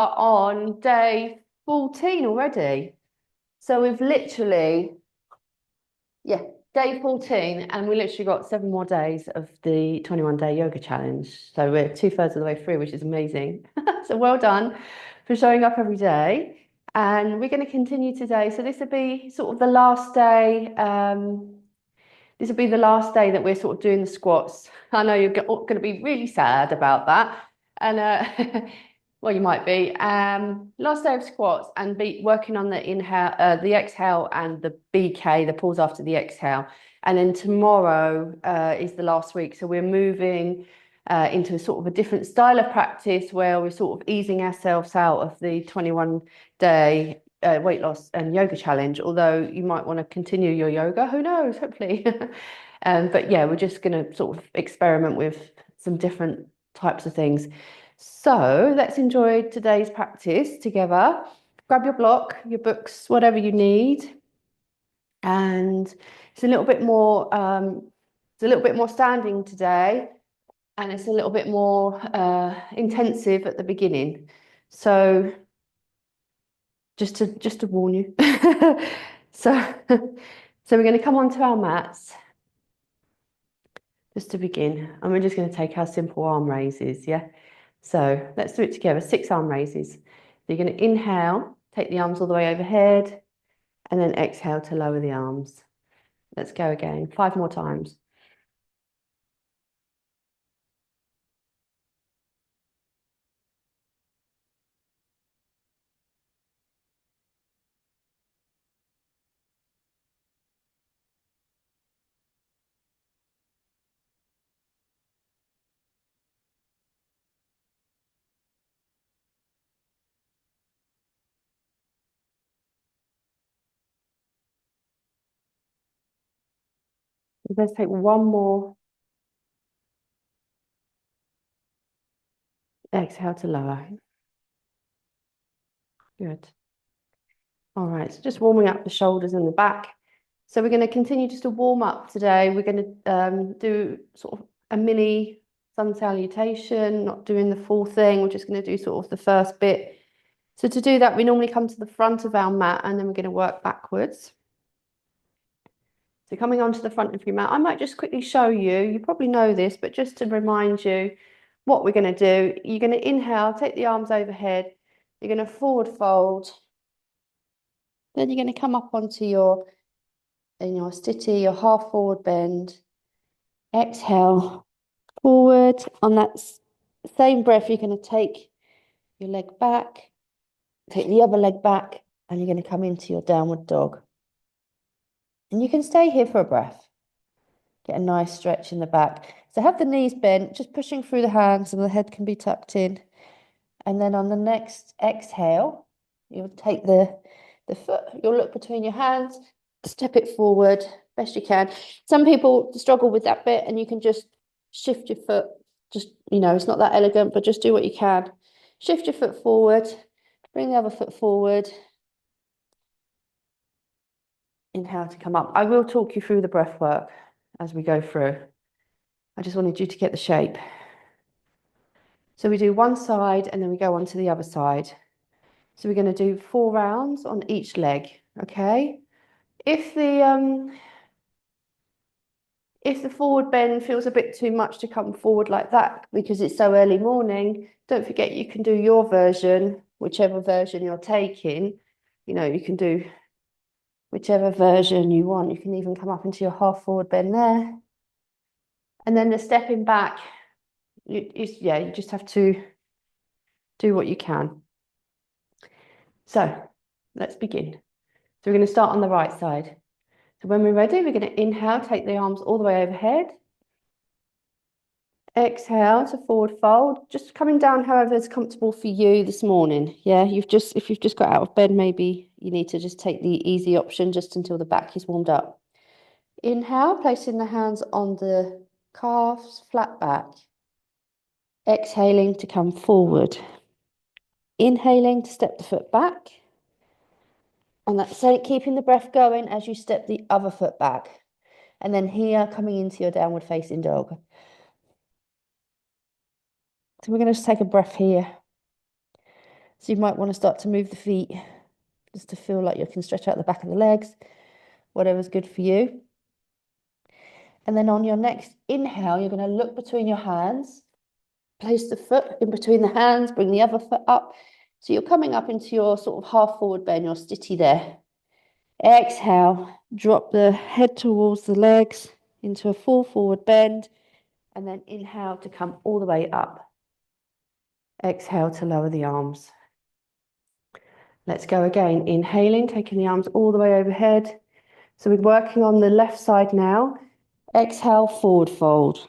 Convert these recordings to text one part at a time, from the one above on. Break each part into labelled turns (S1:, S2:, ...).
S1: are on day 14 already. So we've literally, yeah, day 14, and we literally got 7 more days of the 21-day yoga challenge. So we're 2/3 of the way through, which is amazing. So well done for showing up every day. And we're going to continue today. So this will be sort of the last day. This will be the last day that we're sort of doing the squats. I know you're going to be really sad about that. And well, you might be. Last day of squats and be working on the inhale, the exhale and the BK, the pause after the exhale. And then tomorrow is the last week. So we're moving into sort of a different style of practice where we're sort of easing ourselves out of the 21-day weight loss and yoga challenge, although you might want to continue your yoga, who knows, hopefully. But yeah, we're just going to sort of experiment with some different types of things. So let's enjoy today's practice together. Grab your block, your books, whatever you need. And it's a little bit more standing today, and it's a little bit more intensive at the beginning. So just to warn you. So we're going to come onto our mats just to begin, and we're just going to take our simple arm raises, yeah? So let's do it together, 6 arm raises. So you're going to inhale, take the arms all the way overhead, and then exhale to lower the arms. Let's go again, 5 more times. Let's take one more. Exhale to lower. Good. All right, so just warming up the shoulders and the back. So we're going to continue just to warm up today. We're going to do sort of a mini sun salutation, not doing the full thing. We're just going to do sort of the first bit. So to do that, we normally come to the front of our mat and then we're going to work backwards. So coming onto the front of your mat, I might just quickly show you. You probably know this, but just to remind you what we're going to do, you're going to inhale, take the arms overhead. You're going to forward fold. Then you're going to come up onto your stitty, your half forward bend. Exhale, forward. On that same breath, you're going to take your leg back, take the other leg back, and you're going to come into your downward dog. And you can stay here for a breath. Get a nice stretch in the back. So have the knees bent, just pushing through the hands, and the head can be tucked in. And then on the next exhale, you'll take the foot, you'll look between your hands, step it forward best you can. Some people struggle with that bit, and you can just shift your foot. Just, it's not that elegant, but just do what you can. Shift your foot forward, bring the other foot forward. Inhale to come up. I will talk you through the breath work as we go through. I just wanted you to get the shape. So we do one side and then we go on to the other side. So we're going to do 4 rounds on each leg, okay? If the forward bend feels a bit too much to come forward like that because it's so early morning, don't forget you can do your version, whichever version you're taking. You can do whichever version you want. You can even come up into your half forward bend there. And then the stepping back, you just have to do what you can. So let's begin. So we're going to start on the right side. So when we're ready, we're going to inhale, take the arms all the way overhead. Exhale to forward fold, just coming down however is comfortable for you this morning. Yeah, if you've just got out of bed, maybe you need to just take the easy option just until the back is warmed up. Inhale, placing the hands on the calves, flat back. Exhaling to come forward. Inhaling to step the foot back. And that's it, keeping the breath going as you step the other foot back. And then here, coming into your downward facing dog. So we're going to just take a breath here. So you might want to start to move the feet just to feel like you can stretch out the back of the legs, whatever's good for you. And then on your next inhale, you're going to look between your hands, place the foot in between the hands, bring the other foot up. So you're coming up into your sort of half forward bend, your stitty there. Exhale, drop the head towards the legs into a full forward bend, and then inhale to come all the way up. Exhale to lower the arms. Let's go again. Inhaling, taking the arms all the way overhead. So we're working on the left side now. Exhale, forward fold.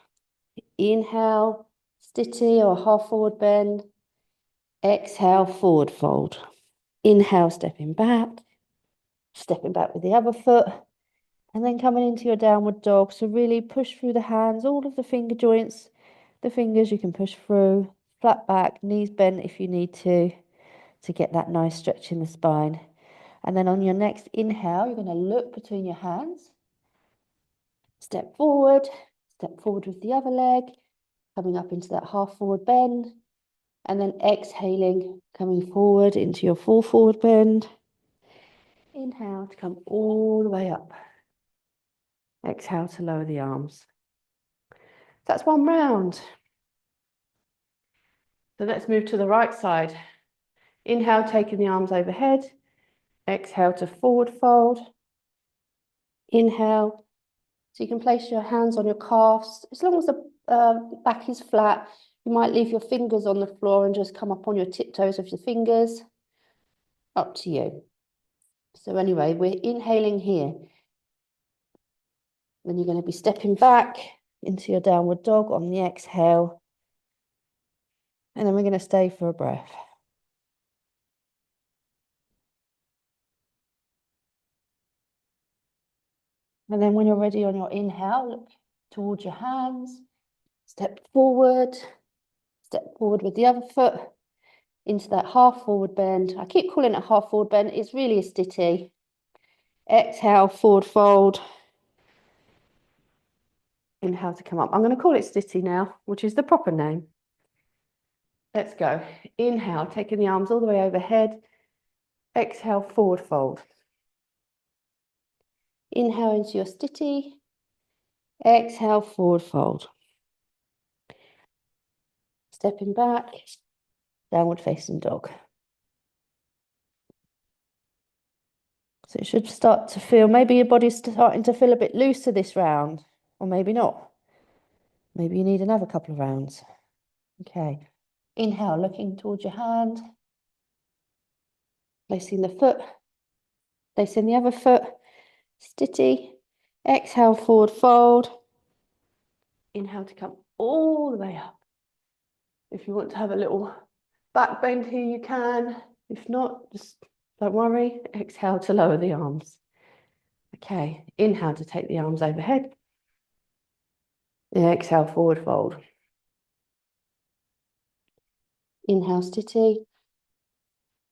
S1: Inhale, stitty or half forward bend. Exhale, forward fold. Inhale, stepping back with the other foot, and then coming into your downward dog. So really push through the hands, all of the finger joints, the fingers you can push through, flat back, knees bent if you need to get that nice stretch in the spine. And then on your next inhale, you're going to look between your hands, step forward with the other leg, coming up into that half forward bend, and then exhaling, coming forward into your full forward bend. Inhale to come all the way up. Exhale to lower the arms. That's one round. So let's move to the right side. Inhale, taking the arms overhead. Exhale to forward fold. Inhale. So you can place your hands on your calves. As long as the back is flat, you might leave your fingers on the floor and just come up on your tiptoes with your fingers. Up to you. So anyway, we're inhaling here. Then you're going to be stepping back into your downward dog on the exhale. And then we're going to stay for a breath. And then when you're ready on your inhale, look towards your hands, step forward with the other foot into that half forward bend. I keep calling it half forward bend. It's really a stitty. Exhale, forward fold. Inhale to come up. I'm going to call it stitty now, which is the proper name. Let's go. Inhale, taking the arms all the way overhead. Exhale, forward fold. Inhale into your stitty. Exhale, forward fold. Stepping back, downward facing dog. So it should start to feel, maybe your body's starting to feel a bit looser this round, or maybe not. Maybe you need another couple of rounds. Okay. Inhale, looking towards your hand. Placing the foot. Placing the other foot. Stitty. Exhale, forward fold. Inhale to come all the way up. If you want to have a little back bend here, you can. If not, just don't worry. Exhale to lower the arms. Okay. Inhale to take the arms overhead. Exhale, forward fold. Inhale, stitty.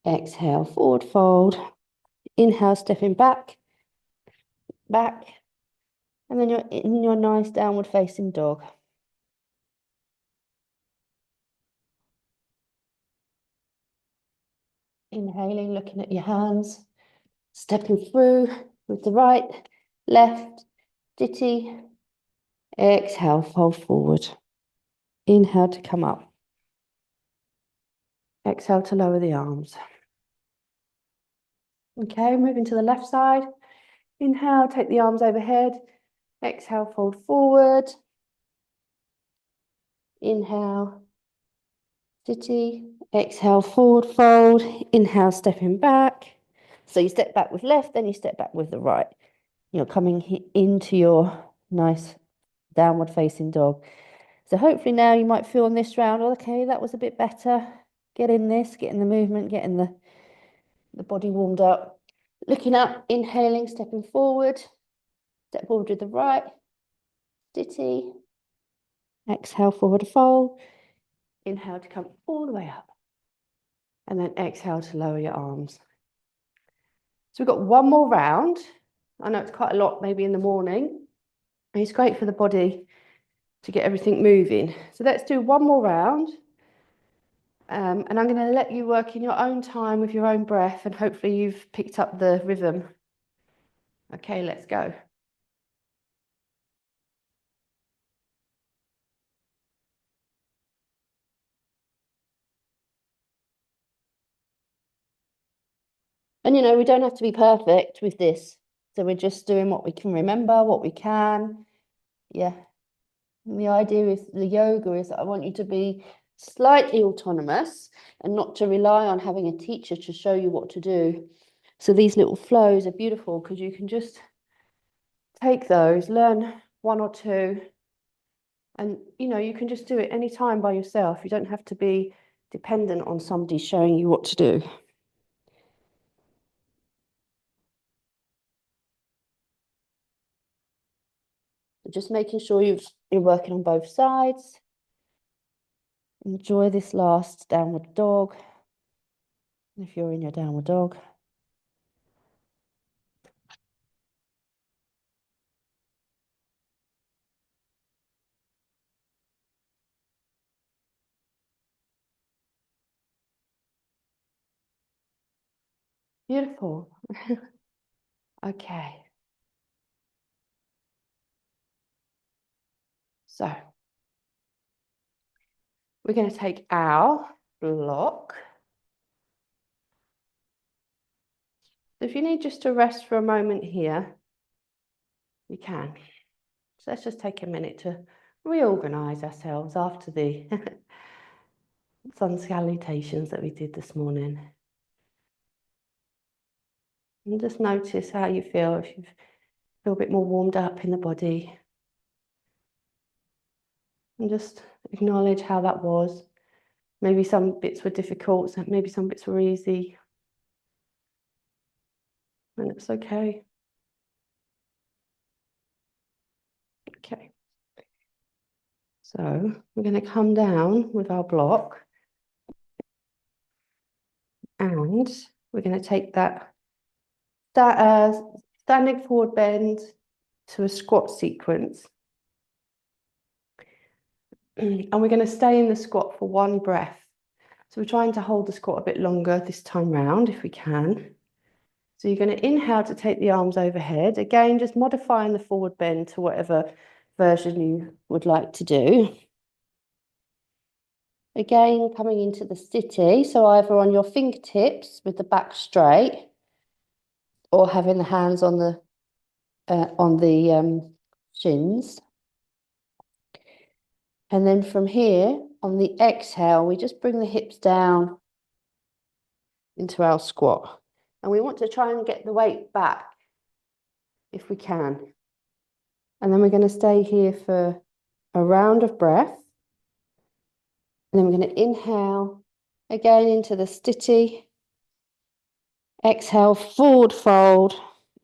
S1: Exhale, forward fold. Inhale, stepping back. And then you're in your nice downward facing dog. Inhaling, looking at your hands, stepping through with the right, left, ditty. Exhale, fold forward. Inhale to come up. Exhale to lower the arms. Okay, moving to the left side. Inhale, take the arms overhead. Exhale, fold forward. Inhale, ditty. Exhale, forward fold. Inhale, stepping back. So you step back with left, then you step back with the right. You're coming into your nice downward facing dog. So hopefully now you might feel in this round, okay, that was a bit better. Getting the movement, getting the body warmed up. Looking up, inhaling, stepping forward. Step forward with the right. Ditty. Exhale, forward fold. Inhale to come all the way up. And then exhale to lower your arms. So we've got one more round. I know it's quite a lot maybe in the morning. It's great for the body to get everything moving. So let's do one more round. And I'm going to let you work in your own time with your own breath, and hopefully you've picked up the rhythm. Okay, let's go. And you know, we don't have to be perfect with this. So we're just doing what we can remember, what we can. Yeah. And the idea is the yoga is that I want you to be slightly autonomous and not to rely on having a teacher to show you what to do. So these little flows are beautiful because you can just take those, learn one or two, and you know, you can just do it anytime by yourself. You don't have to be dependent on somebody showing you what to do. Just making sure you're working on both sides. Enjoy this last downward dog, if you're in your downward dog. Beautiful. Okay. So we're going to take our block. So if you need just to rest for a moment here, you can. So let's just take a minute to reorganize ourselves after the sun salutations that we did this morning. And just notice how you feel, if you feel a bit more warmed up in the body. And just acknowledge how that was. Maybe some bits were difficult, maybe some bits were easy. And it's okay. Okay. So we're going to come down with our block. And we're going to take that standing forward bend to a squat sequence. And we're going to stay in the squat for one breath. So we're trying to hold the squat a bit longer this time round, if we can. So you're going to inhale to take the arms overhead. Again, just modifying the forward bend to whatever version you would like to do. Again, coming into the sthiti, so either on your fingertips with the back straight, or having the hands on the shins. And then from here, on the exhale, we just bring the hips down into our squat. And we want to try and get the weight back if we can. And then we're going to stay here for a round of breath. And then we're going to inhale again into the sthiti. Exhale, forward fold,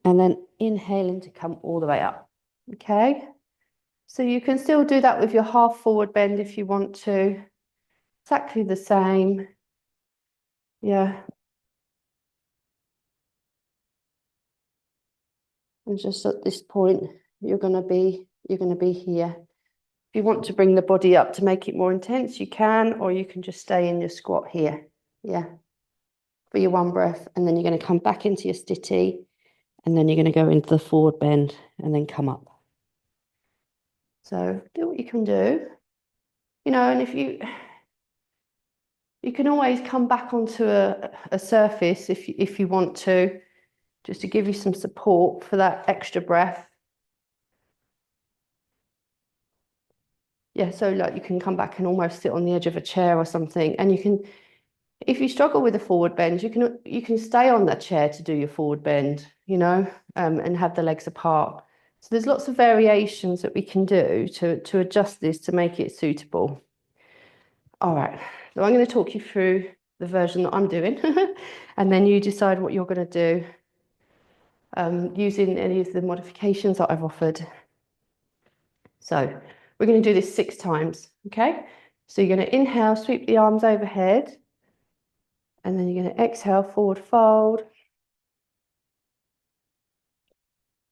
S1: and then inhaling to come all the way up. Okay? So you can still do that with your half forward bend if you want to. Exactly the same. Yeah. And just at this point, you're gonna be here. If you want to bring the body up to make it more intense, you can, or you can just stay in your squat here. Yeah. For your one breath, and then you're going to come back into your sthiti, and then you're going to go into the forward bend and then come up. So do what you can do. You know, and if you can always come back onto a surface if you want to, just to give you some support for that extra breath. Yeah, so like you can come back and almost sit on the edge of a chair or something, and you can, if you struggle with a forward bend, you can stay on that chair to do your forward bend, you know, and have the legs apart. So there's lots of variations that we can do to adjust this to make it suitable. All right, so I'm going to talk you through the version that I'm doing, and then you decide what you're going to do using any of the modifications that I've offered. So we're going to do this 6 times, okay? So you're going to inhale, sweep the arms overhead, and then you're going to exhale, forward fold.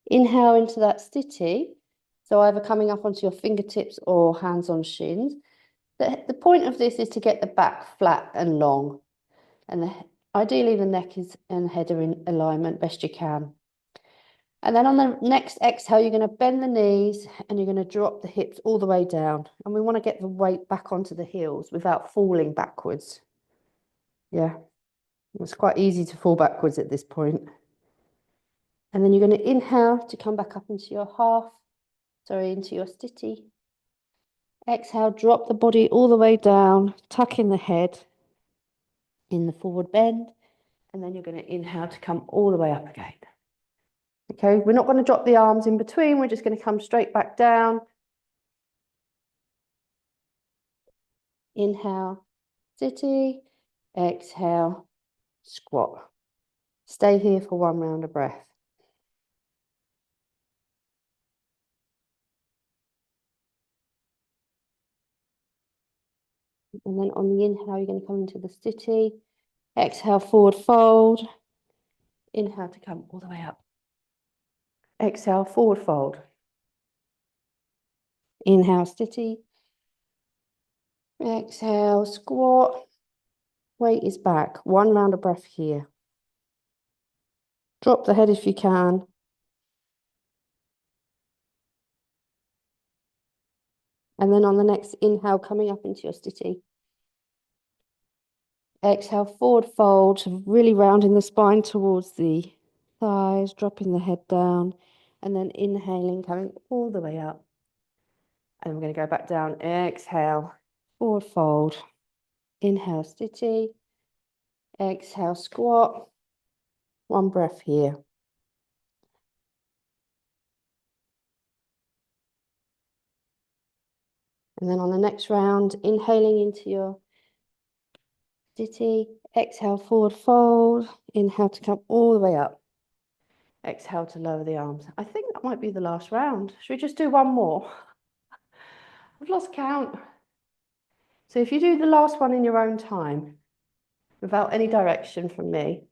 S1: Inhale into that sthiti, so either coming up onto your fingertips or hands on shins. The point of this is to get the back flat and long, and ideally the neck is and head are in alignment best you can. And then on the next exhale, you're going to bend the knees and you're going to drop the hips all the way down. And we want to get the weight back onto the heels without falling backwards. Yeah, it's quite easy to fall backwards at this point. And then you're going to inhale to come back up into your into your stitty. Exhale, drop the body all the way down, tuck in the head in the forward bend. And then you're going to inhale to come all the way up again. Okay, we're not going to drop the arms in between. We're just going to come straight back down. Inhale, stitty. Exhale, squat. Stay here for one round of breath. And then on the inhale, you're going to come into the stitty. Exhale, forward fold. Inhale to come all the way up. Exhale, forward fold. Inhale, stitty. Exhale, squat. Weight is back. One round of breath here. Drop the head if you can. And then on the next inhale, coming up into your stitty. Exhale, forward fold, really rounding the spine towards the thighs, dropping the head down, and then inhaling, coming all the way up. And we're going to go back down. Exhale, forward fold. Inhale, stitchy. Exhale, squat. One breath here. And then on the next round, inhaling into your stitchy. Exhale, forward fold. Inhale to come all the way up. Exhale to lower the arms. I think that might be the last round. Should we just do one more? I've lost count. So if you do the last one in your own time, without any direction from me.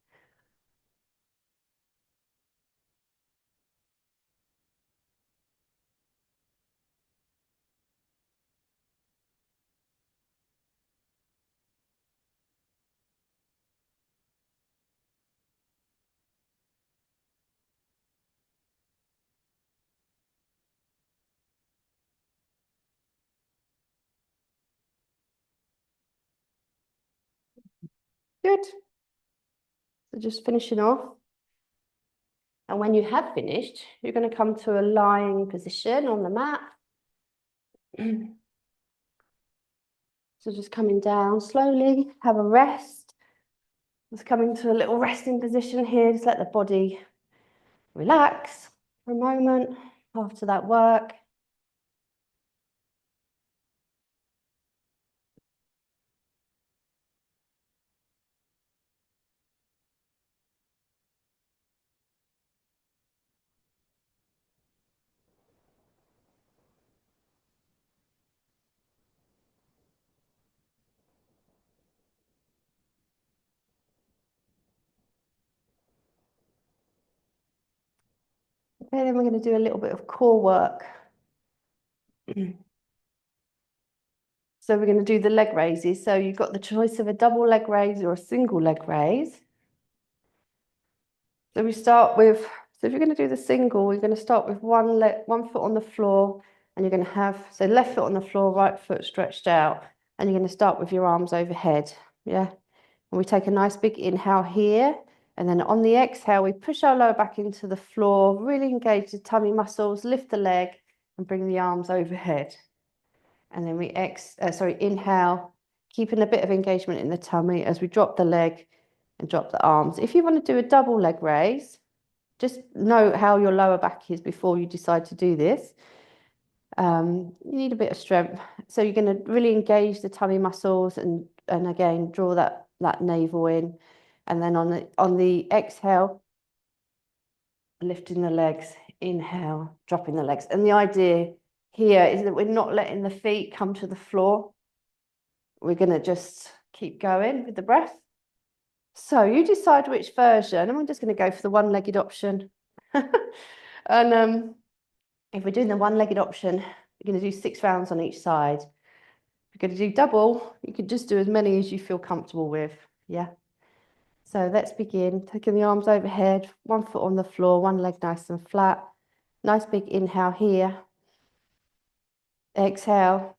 S1: Good. So just finishing off. And when you have finished, you're going to come to a lying position on the mat. So just coming down slowly, have a rest. Just coming to a little resting position here. Just let the body relax for a moment after that work. Okay, then we're going to do a little bit of core work. So we're going to do the leg raises. So you've got the choice of a double leg raise or a single leg raise. So we start with, so if you're going to do the single, we're going to start with one foot on the floor, and you're going to have, so left foot on the floor, right foot stretched out, and you're going to start with your arms overhead. Yeah. And we take a nice big inhale here. And then on the exhale, we push our lower back into the floor, really engage the tummy muscles, lift the leg and bring the arms overhead. And then we inhale, keeping a bit of engagement in the tummy as we drop the leg and drop the arms. If you want to do a double leg raise, just note how your lower back is before you decide to do this. You need a bit of strength. So you're going to really engage the tummy muscles and again, draw that navel in. And then on the exhale, lifting the legs, inhale, dropping the legs. And the idea here is that we're not letting the feet come to the floor. We're going to just keep going with the breath. So you decide which version, and I'm just going to go for the one-legged option. And if we're doing the one-legged option, we're going to do 6 rounds on each side. If you're going to do double, you could just do as many as you feel comfortable with. Yeah. So let's begin. Taking the arms overhead, 1 foot on the floor, 1 leg nice and flat. Nice big inhale here. Exhale.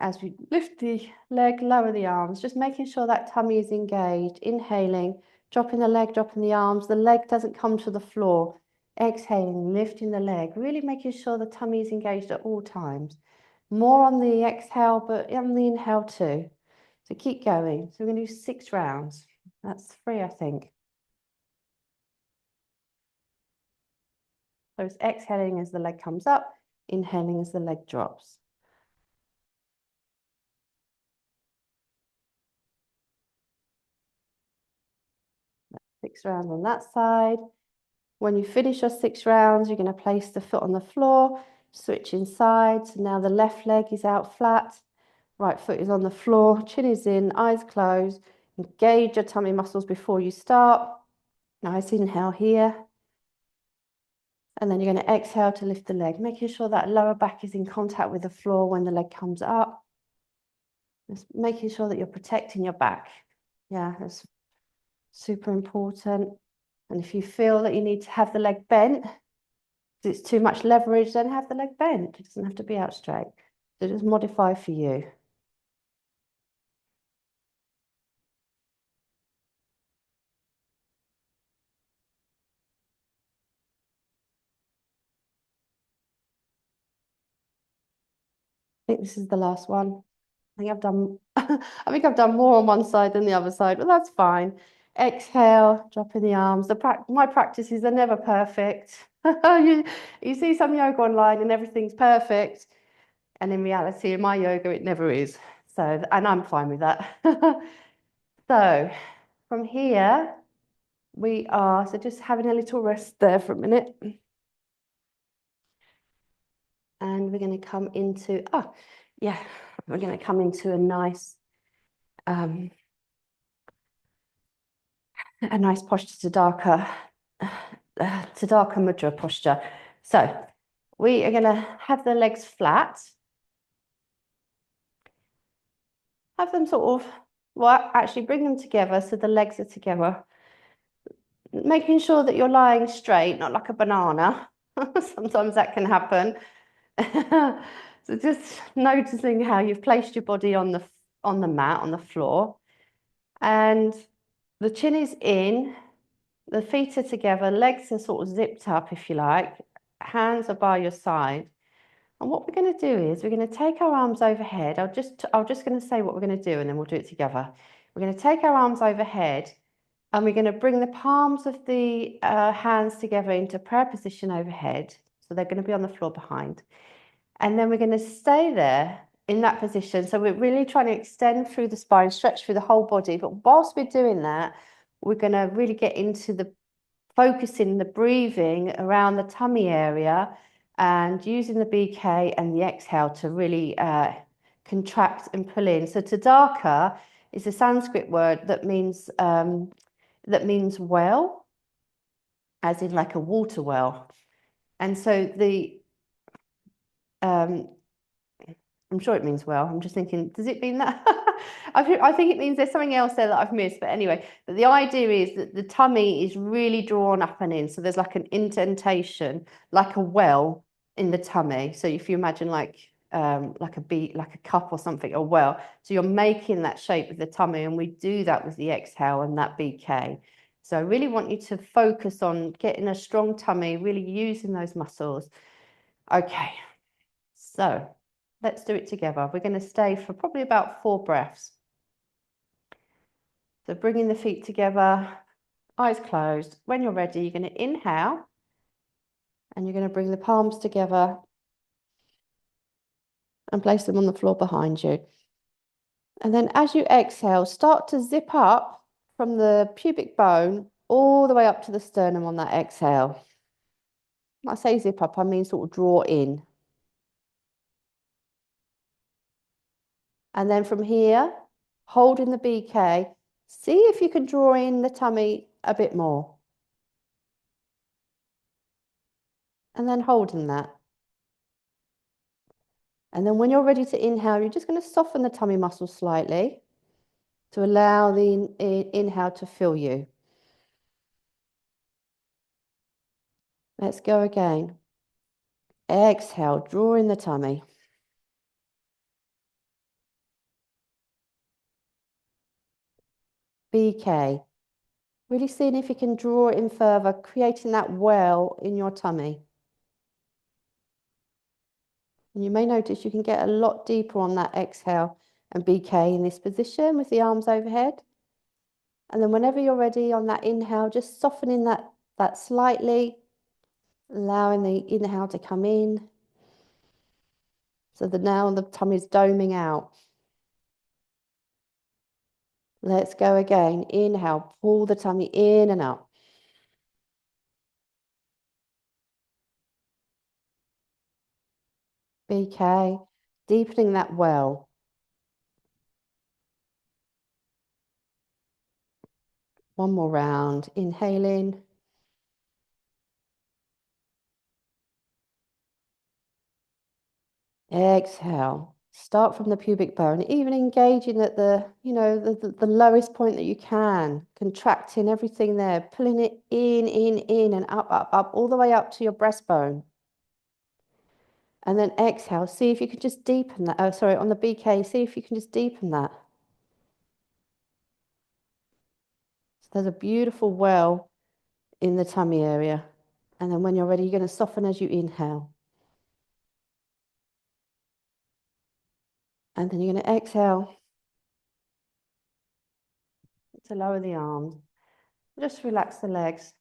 S1: As we lift the leg, lower the arms, just making sure that tummy is engaged. Inhaling, dropping the leg, dropping the arms. The leg doesn't come to the floor. Exhaling, lifting the leg, really making sure the tummy is engaged at all times. More on the exhale, but on the inhale too. So keep going. So we're going to do 6 rounds. That's 3, I think. So it's exhaling as the leg comes up, inhaling as the leg drops. 6 rounds on that side. When you finish your 6 rounds, you're going to place the foot on the floor, switching sides. So now the left leg is out flat, right foot is on the floor, chin is in, eyes closed. Engage your tummy muscles before you start. Nice inhale here. And then you're going to exhale to lift the leg, making sure that lower back is in contact with the floor when the leg comes up. Just making sure that you're protecting your back. Yeah, that's super important. And if you feel that you need to have the leg bent, it's too much leverage, then have the leg bent. It doesn't have to be out straight. So just modify for you. I think this is the last one. I think I've done I think I've done more on one side than the other side, but that's fine. Exhale, dropping the arms. My practices are never perfect. You see some yoga online and everything's perfect. And in reality, in my yoga, it never is. So, and I'm fine with that. So from here, we are, so just having a little rest there for a minute. And we're going to come into, we're going to come into a nice posture, Tadaka Mudra posture. So we are going to have the legs flat. Have them sort of, well, actually bring them together so the legs are together. Making sure that you're lying straight, not like a banana. Sometimes that can happen. So just noticing how you've placed your body on the mat, on the floor. And the chin is in, the feet are together, legs are sort of zipped up, if you like. Hands are by your side. And what we're going to do is we're going to take our arms overhead. I'm just going to say what we're going to do and then we'll do it together. We're going to take our arms overhead and we're going to bring the palms of the hands together into prayer position overhead. So they're going to be on the floor behind. And then we're going to stay there in that position. So we're really trying to extend through the spine, stretch through the whole body. But whilst we're doing that, we're going to really get into the focusing the breathing around the tummy area and using the BK and the exhale to really contract and pull in. So Tadaka is a Sanskrit word that means well, as in like a water well. And so I'm sure it means well. I'm just thinking, does it mean that? I think it means there's something else there that I've missed. But anyway, the idea is that the tummy is really drawn up and in. So there's like an indentation, like a well in the tummy. So if you imagine like a cup or something, a well. So you're making that shape with the tummy, and we do that with the exhale and that BK. So I really want you to focus on getting a strong tummy, really using those muscles. Okay, so let's do it together. We're going to stay for probably about 4 breaths. So bringing the feet together, eyes closed. When you're ready, you're going to inhale and you're going to bring the palms together and place them on the floor behind you. And then as you exhale, start to zip up from the pubic bone all the way up to the sternum on that exhale. When I say zip up, I mean sort of draw in. And then from here, holding the BK, see if you can draw in the tummy a bit more. And then holding that. And then when you're ready to inhale, you're just going to soften the tummy muscles slightly to allow the inhale to fill you. Let's go again. Exhale, draw in the tummy. BK. Really seeing if you can draw it in further, creating that well in your tummy. And you may notice you can get a lot deeper on that exhale and BK in this position with the arms overhead. And then whenever you're ready on that inhale, just softening that slightly, allowing the inhale to come in. So that now the tummy is doming out. Let's go again. Inhale, pull the tummy in and up. BK, deepening that well. One more round. Inhaling. Exhale. Start from the pubic bone, even engaging at the lowest point that you can, contracting everything there, pulling it in, and up, all the way up to your breastbone. And then exhale. See if you can just deepen that. Oh, sorry, on the BK, see if you can just deepen that. So there's a beautiful well in the tummy area. And then when you're ready, you're going to soften as you inhale. And then you're going to exhale to lower the arms. Just relax the legs.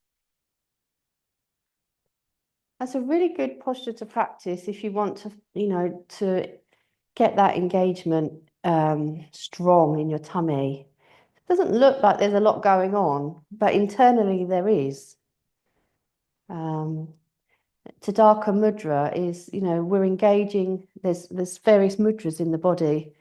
S1: That's a really good posture to practice if you want to, to get that engagement strong in your tummy. It doesn't look like there's a lot going on, but internally there is. Tadaka Mudra is, we're engaging, there's various mudras in the body.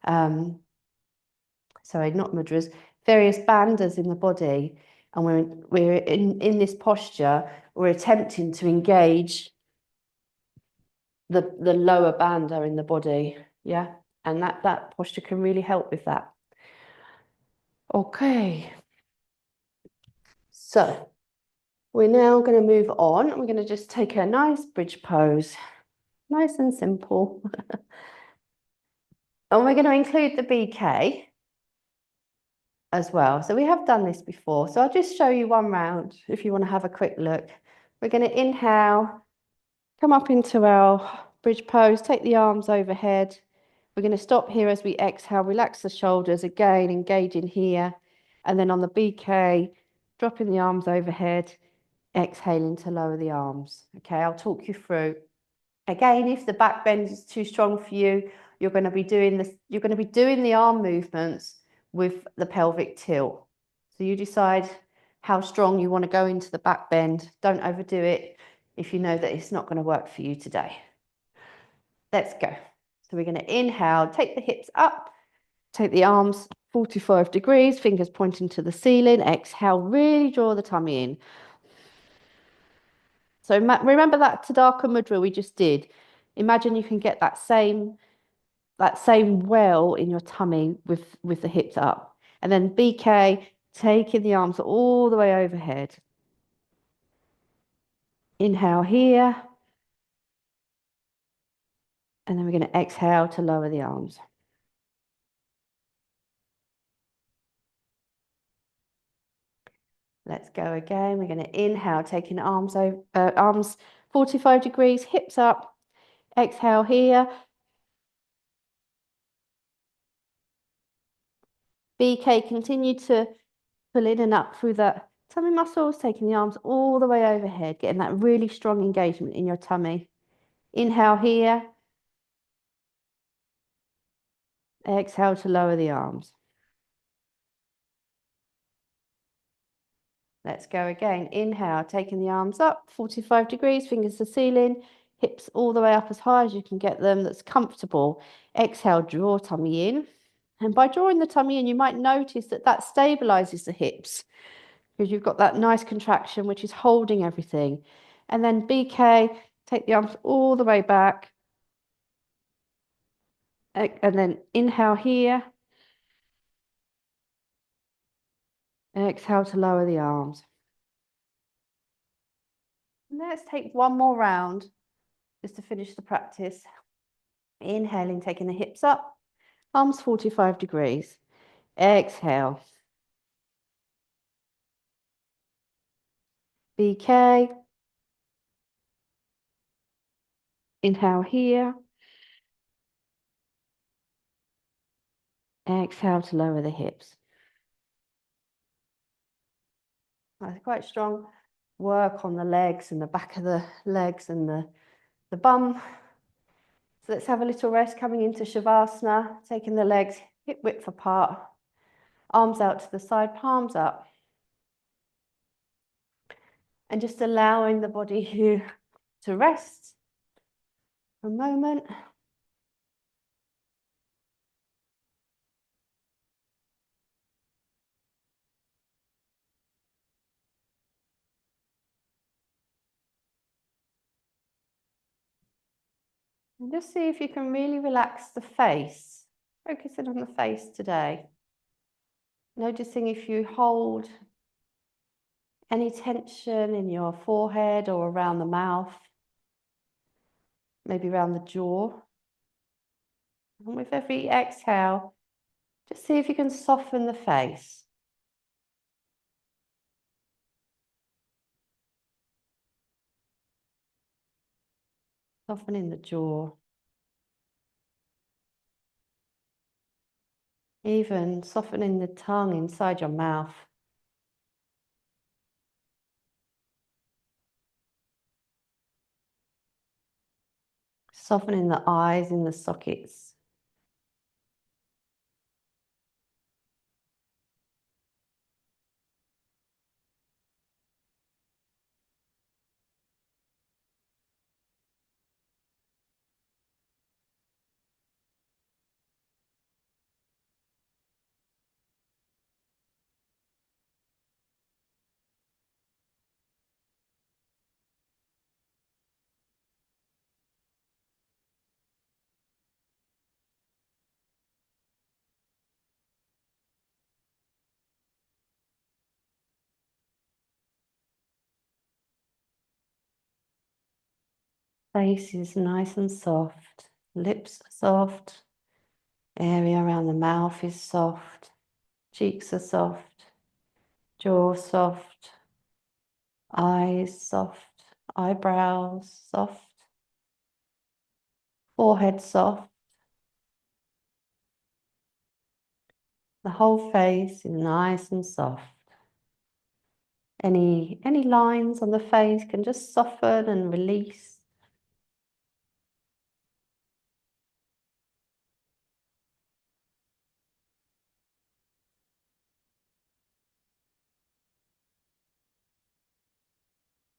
S1: Sorry, not mudras, various bandhas in the body. And we're in this posture, we're attempting to engage the lower bandha in the body. Yeah. And that posture can really help with that. Okay. So we're now going to move on. We're going to just take a nice bridge pose. Nice and simple. And we're going to include the BK as well. So we have done this before. So I'll just show you one round if you want to have a quick look. We're going to inhale, come up into our bridge pose, take the arms overhead. We're going to stop here as we exhale, relax the shoulders, again, engaging here. And then on the BK, dropping the arms overhead, exhaling to lower the arms. Okay, I'll talk you through. Again, if the back bend is too strong for you, you're going to be doing the arm movements with the pelvic tilt. So you decide how strong you want to go into the back bend. Don't overdo it if you know that it's not going to work for you today. Let's go. So we're going to inhale, take the hips up, take the arms 45 degrees, fingers pointing to the ceiling. Exhale, really draw the tummy in. So remember that Tadaka Mudra we just did. Imagine you can get that same well in your tummy with the hips up. And then BK, taking the arms all the way overhead. Inhale here. And then we're going to exhale to lower the arms. Let's go again. We're going to inhale, taking arms 45 degrees, hips up. Exhale here. BK, continue to pull in and up through the tummy muscles, taking the arms all the way overhead, getting that really strong engagement in your tummy. Inhale here. Exhale to lower the arms. Let's go again. Inhale, taking the arms up, 45 degrees, fingers to ceiling, hips all the way up as high as you can get them. That's comfortable. Exhale, draw tummy in. And by drawing the tummy in, you might notice that stabilizes the hips because you've got that nice contraction, which is holding everything. And then BK, take the arms all the way back. And then inhale here. Exhale to lower the arms. Let's take one more round just to finish the practice. Inhaling, taking the hips up, arms 45 degrees. Exhale. BK. Inhale here. Exhale to lower the hips. That's quite strong work on the legs and the back of the legs and the bum. So let's have a little rest coming into Shavasana, taking the legs hip width apart, arms out to the side, palms up. And just allowing the body to rest for a moment. And just see if you can really relax the face. Focusing on the face today. Noticing if you hold any tension in your forehead or around the mouth, maybe around the jaw. And with every exhale, just see if you can soften the face. Softening the jaw. Even softening the tongue inside your mouth. Softening the eyes in the sockets. Face is nice and soft. Lips are soft. Area around the mouth is soft. Cheeks are soft. Jaw soft. Eyes soft. Eyebrows soft. Forehead soft. The whole face is nice and soft. Any lines on the face can just soften and release.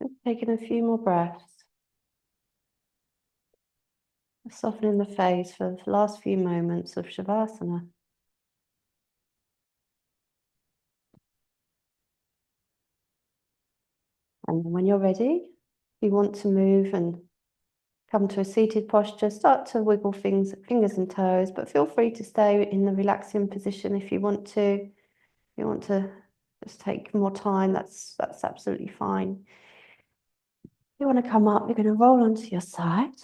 S1: Just taking a few more breaths. Softening the face for the last few moments of Shavasana. And when you're ready, if you want to move and come to a seated posture, start to wiggle fingers and toes, but feel free to stay in the relaxing position if you want to. If you want to just take more time, that's absolutely fine. If you want to come up, you're going to roll onto your side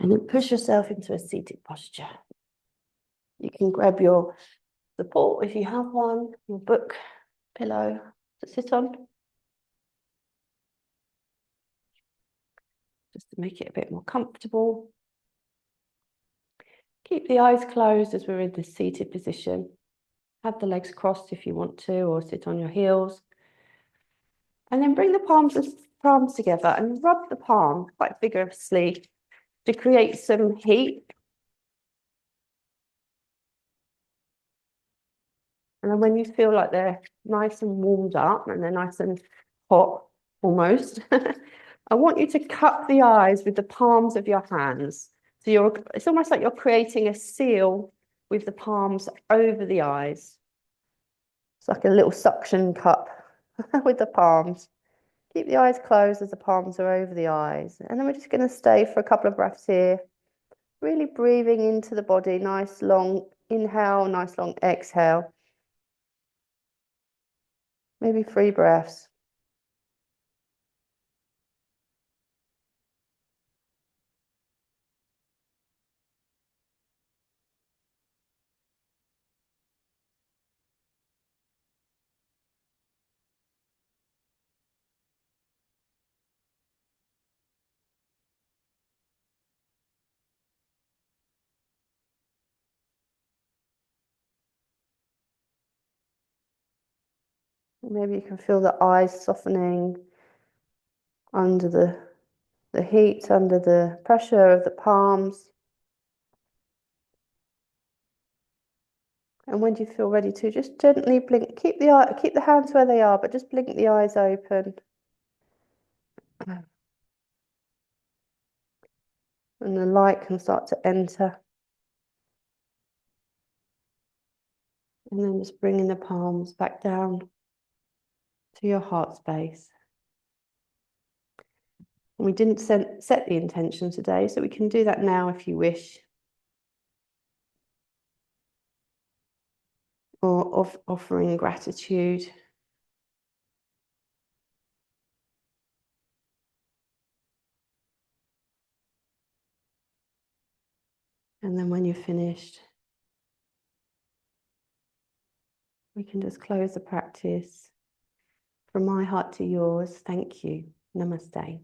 S1: and then push yourself into a seated posture. You can grab your support if you have one, your book, pillow to sit on. Just to make it a bit more comfortable. Keep the eyes closed as we're in this seated position. Have the legs crossed if you want to, or sit on your heels. And then bring the palms together and rub the palm quite vigorously to create some heat. And then when you feel like they're nice and warmed up and they're nice and hot almost, I want you to cup the eyes with the palms of your hands. So it's almost like you're creating a seal with the palms over the eyes. It's like a little suction cup with the palms. Keep the eyes closed as the palms are over the eyes. And then we're just going to stay for a couple of breaths here. really breathing into the body, nice long inhale, nice long exhale. Maybe 3 breaths. Maybe you can feel the eyes softening under the heat, under the pressure of the palms. And when you feel ready to, just gently blink. Keep the hands where they are, but just blink the eyes open. And the light can start to enter. And then just bringing the palms back down to your heart space. And we didn't set the intention today, so we can do that now if you wish. Or of offering gratitude. And then when you're finished, we can just close the practice. From my heart to yours, thank you. Namaste.